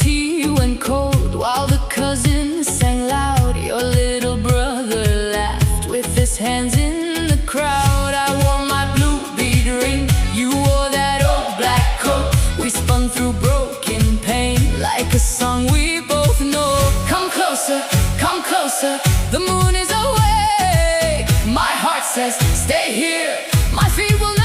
tea went cold while the cousins sang loud. Your little brother laughed with his hands in the crowd. I wore my blue bead ring, you wore that old black coat. We spun through broken pain like a song we both know. Come closer, the moon is away. My heart says stay here, my feet will